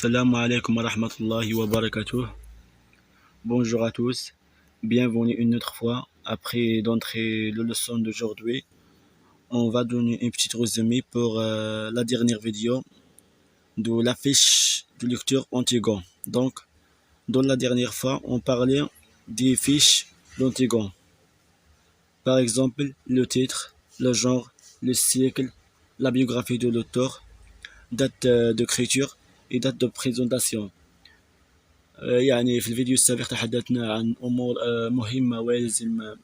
Salam alaikum wa rahmatullahi wa barakatuh. Bonjour à tous. Bienvenue une autre fois. Après d'entrer la leçon d'aujourd'hui, on va donner une petite résumé pour la dernière vidéo de la fiche de lecture Antigone. Donc, dans la dernière fois, on parlait des fiches d'Antigone. Par exemple, le titre, le genre, le siècle, la biographie de l'auteur, date d'écriture et date de présentation. يعني في الفيديو السابق تحدثنا عن أمور مهمة ويلزم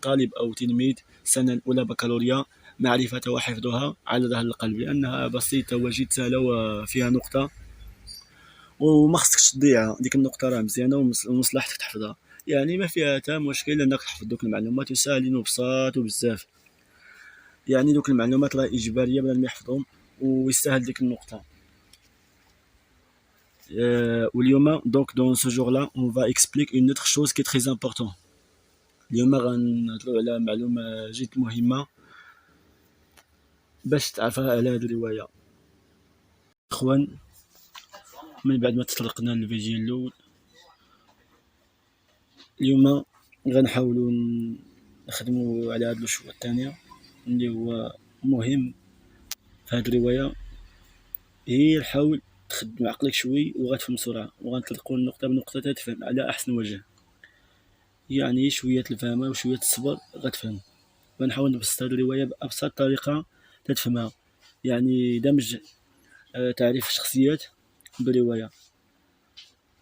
طالب أو تلميذ السنة الأولى بكالوريا معرفتها وحفظها على ظهر القلب، لأنها بسيطة وجد سهلة وفيها نقطة وما خصكش تضيعها. ديك النقطة راه مزيانة ومصلحتك تحفظها، يعني ما فيها حتى مشكل أنك تحفظ دوك المعلومات، وساهلين وبساط وبزاف. يعني دوك المعلومات راه إجبارية بنادم يحفظهم ويستاهل ديك النقطة. donc dans ce jour-là on va expliquer une autre chose qui est très importante. اليوم غنهضروا على معلومة جد مهمة باش تعرفها على هذه الرواية. اخوان، من بعد ما تطرقنا للفيديو الاول، اليوم غنحاولوا نخدموا على هذه الشوط الثانية اللي هو مهم في هذه الرواية. هي حاول تخدم عقلك شوي وغتفهم بسرعة، وغنطلقوا النقطة بنقطة تفهم على أحسن وجه. يعني شوية الفهم وشوية الصبر غتفهم. غنحاول نبسط هذه الرواية بأبسط طريقة تتفهمها، يعني دمج تعريف الشخصيات بالرواية.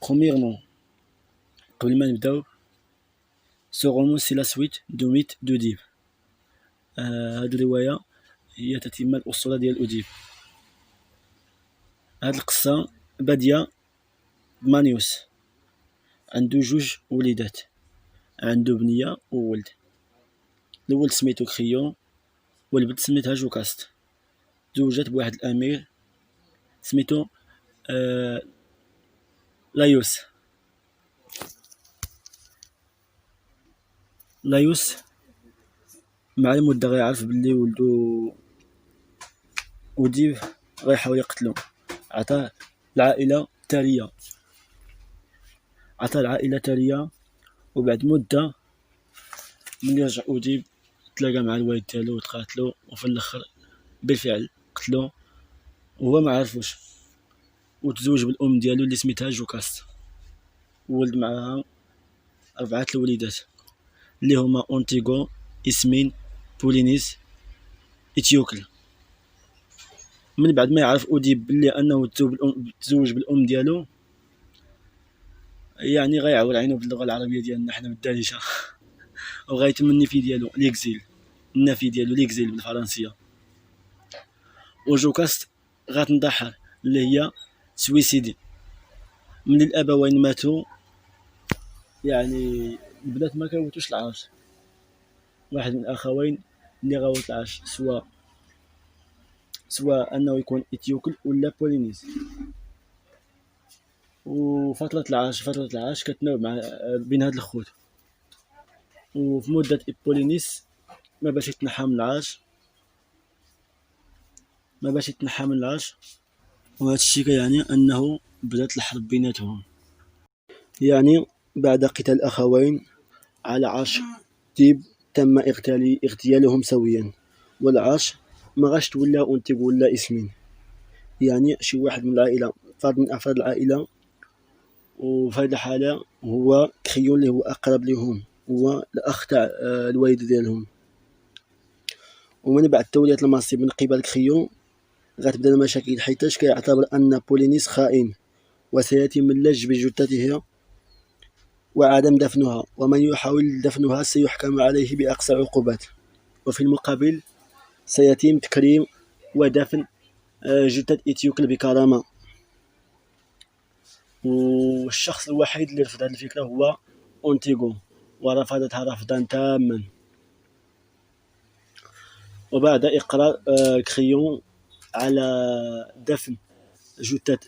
Premièrement, قبل ما نبداو، ce roman c'est la suite du mythe d'Oedipe. هذه الرواية هي تتمة الأسطورة ديال أوديب. هذه القصة بادية بمانيوس، عنده جوج وليدات، عنده بنية وولد. الولد سميتو كريون والبنت سميتها جوكاست. تزوجت بواحد الأمير سميتو لايوس. مع المدة غيعرف بلي ولدو أوديب غيحاول يقتلو. عطاه العائلة تارية، وبعد مدة ملي رجع أوديب تلاقى مع الوالد ديالو وتقاتلو، وفي الاخر بالفعل قتلو وهو ما عرفوش، وتزوج بالأم ديالو اللي سميتها جوكاست، وولد معها 4 الوليدات اللي هما أونتيغو، إسمين، بولينيس، إتيوكل. من بعد ما يعرف أوديب بلي أنه تزوج بالأم ديالو، يعني غيعور عينو باللغة العربية ديالنا حنا بالدارجة وغيتم النفي ديالو ليكزيل بالفرنسية. وجوكاست غتنتحر اللي هي سويسيدي. من الأبوين ماتوا، يعني البنات ما كيفوتوش العرش. واحد من الأخوين اللي غاوت العرش سواء أنه يكون إتيوكل ولا بولينيس. وفترة العرش كتناوب مع بين هاد الخوت. وفي مدة بولينيس ما باش يتنحى من العرش، وهذا الشيء يعني أنه بدأت الحرب بيناتهم. يعني بعد قتال الأخوين على عرش تيب تم اغتيالهم سويا، والعرش ما غاش تولى أونتيغو ولا إسمين، يعني شي واحد من العائلة، فرد من أفراد العائلة. وفي هذه الحالة هو كريون اللي هو أقرب لهم، هو الأخ تاع الوالد ديالهم. ومن بعد تولية المنصب من قبل كريون غتبدا المشاكل، حيتاش كيعتبر أن بولينيس خائن وسيتم اللج بجثته وعدم دفنها، ومن يحاول دفنها سيحكم عليه بأقصى عقوبات. وفي المقابل سيتم تكريم ودفن جثة إتيوكل بكرامة. والشخص الوحيد اللي رفض هذه الفكرة هو أونتيغو، ورفضتها رفضا تاما. وبعد إقرار كريون على دفن جثة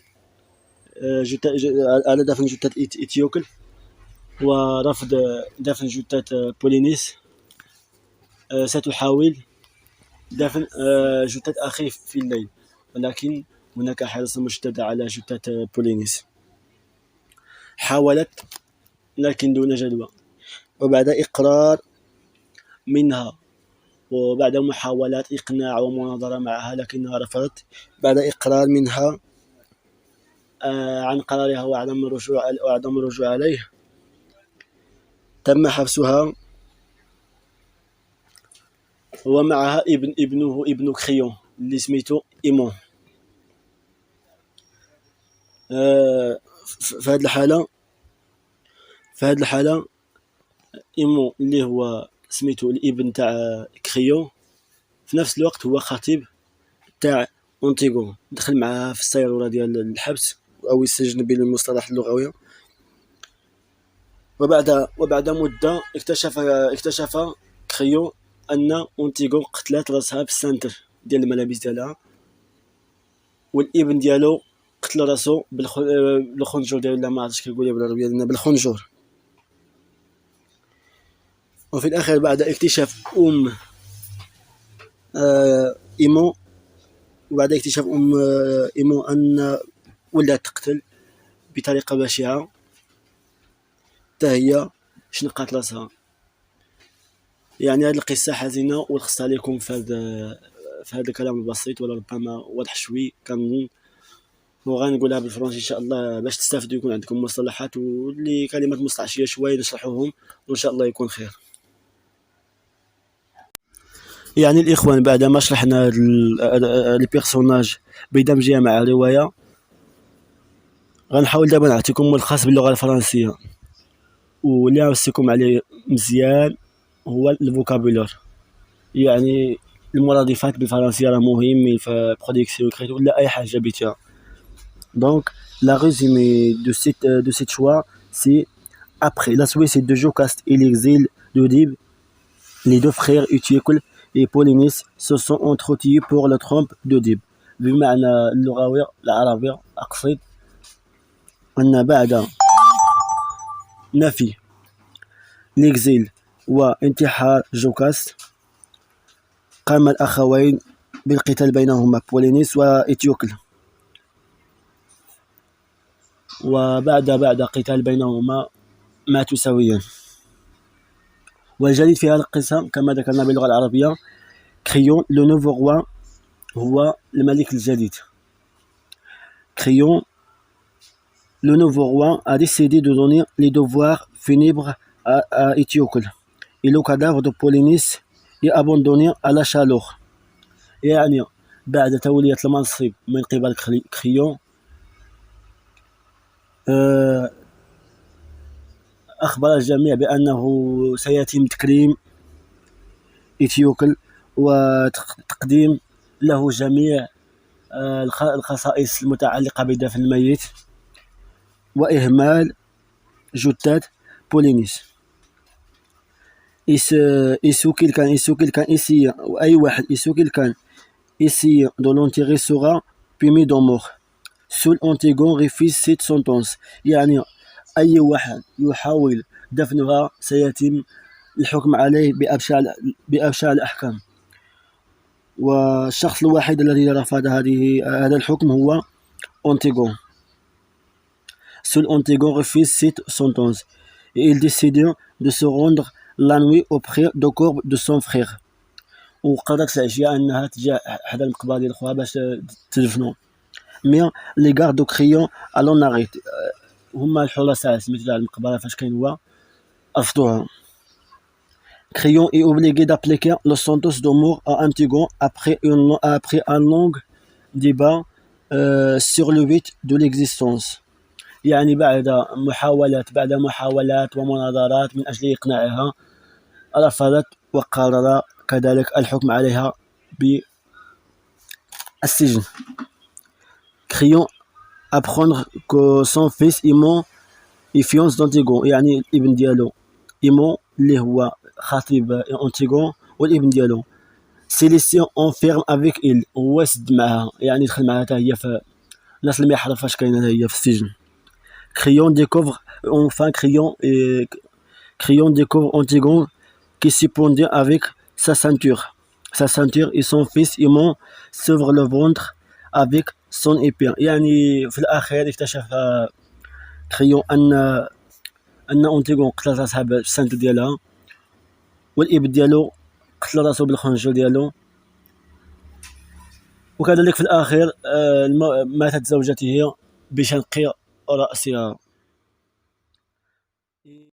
إتيوكل ورفض دفن جثة بولينيس، ستحاول دفن جثة أخيه في الليل، ولكن هناك حرص مشدد على جثة بولينيس. حاولت لكن دون جدوى، وبعد إقرار منها وبعد محاولات إقناع ومناظرة معها لكنها رفضت، بعد إقرار منها عن قرارها وعدم الرجوع عليه، تم حبسها ومعها ابن كريون اللي سميتو إيمون. في هذه الحالة إيمون اللي هو سميتو الابن تاع كريون في نفس الوقت هو خطيب تاع أونتيغون، دخل معها في السيرورة ديال الحبس أو السجن بالمصطلح اللغوي. وبعد مدة اكتشف كريون أن أونتيغون قتلت راسها بالسنتر ديال الملابس ديالها، والابن ديالو قتل راسو بالخنجر ديالو، ما عرفتش كيقولوا بالعربية لنا بالخنجر. وفي الآخر بعد اكتشاف إيمون أن ولات تقتل بطريقة بشعة، حتى هي شنقات راسها. يعني هذه القصة حزينة ولخصتها لكم في هذا الكلام البسيط، ولا ربما واضح شوي كنظن، وغنقولها بالفرنسي ان شاء الله باش تستافدوا، يكون عندكم مصطلحات، واللي كلمات مستعشية شوية نشرحوهم وان شاء الله يكون خير. يعني الإخوان بعد ما شرحنا لي بيرسوناج بدمجها مع الرواية، غنحاول دابا نعطيكم ملخص باللغة الفرنسية، واللي غنوصيكم عليه مزيان هو الفوكابولار، يعني المرادفات بالفرنسية راه مهم في برودكسيون كريت ولا أي حاجة بيتها. Donc la résumé de cette choix, c'est après la suicide de Jocaste et l'exil d'Oedipe, les deux frères Étiocles et Polynice se sont entretués pour le trompe d'Oedipe. بمعنى اللغوي العربي أقصد أن بعد نفي الإكزيل وانتحار جوكاست قام الأخوين بالقتال بينهما بولينيس وإتيوكل، وبعد قتال بينهما ماتوا سويا. والجديد في هذه القصة كما ذكرنا باللغة العربية، كريون لو نوفو روا هو الملك الجديد. كريون le nouveau roi a décidé de donner les devoirs funèbres à Étiocle et le cadavre de Polynice est abandonné à la chaleur. يعني بعد تولية المنصب من قبل كريون أخبر الجميع بأنه سيتم تكريم إتيوكل وتقديم له جميع الخصائص المتعلقة بدفن الميت وإهمال جثة بولينيس. إسوكيل كان إسي أي واحد إسوكيل كان إسي دو لونتيغي سورا بيمي دو مور سول أنتيغون ريفيز سيت سونتونس، يعني أي واحد يحاول دفنها سيتم الحكم عليه بأبشع الأحكام. والشخص الوحيد الذي رفض هذا الحكم هو أنتيغون. Seul Antigone refuse cette sentence et il décide de se rendre la nuit auprès du corps de son frère. وقررت العشية أنها تجي حدا المقبرة ديال خوها باش تدفنو. مي لي غاردو كريون ألون ناريت، هما الحرساء سميتو تاع المقبرة فاش كاين هو، رفضوها. Crayon est obligé d'appliquer le sentence de mort à Antigone après un long débat sur le but de l'existence. يعني بعد محاولات ومناظرات من أجل إقناعها، رفضت وقرر كذلك الحكم عليها بالسجن. Crayon apprendre que son fils Imon est fiancé d'Antigone، يعني الابن ديالو إيمون اللي هو خطيب أنتيغون والابن ديالو سيليسيون انفيرم افيك إل، هو سد معها، يعني دخل معها حتى هي في ناس المحرف فاش كاينه هي في السجن. Crayon découvre enfin Crayon découvre Antigone qui s'y pendait avec sa ceinture et son fils Imon s'ouvre le ventre avec سون إيبي. يعني في الأخير اكتشف كريون أن أونتيغون قتلت راسها بالسانت ديالها، والإب ديالو قتل راسو بالخنجر ديالو، وكذلك في الأخير ماتت زوجته بشنق رأسها.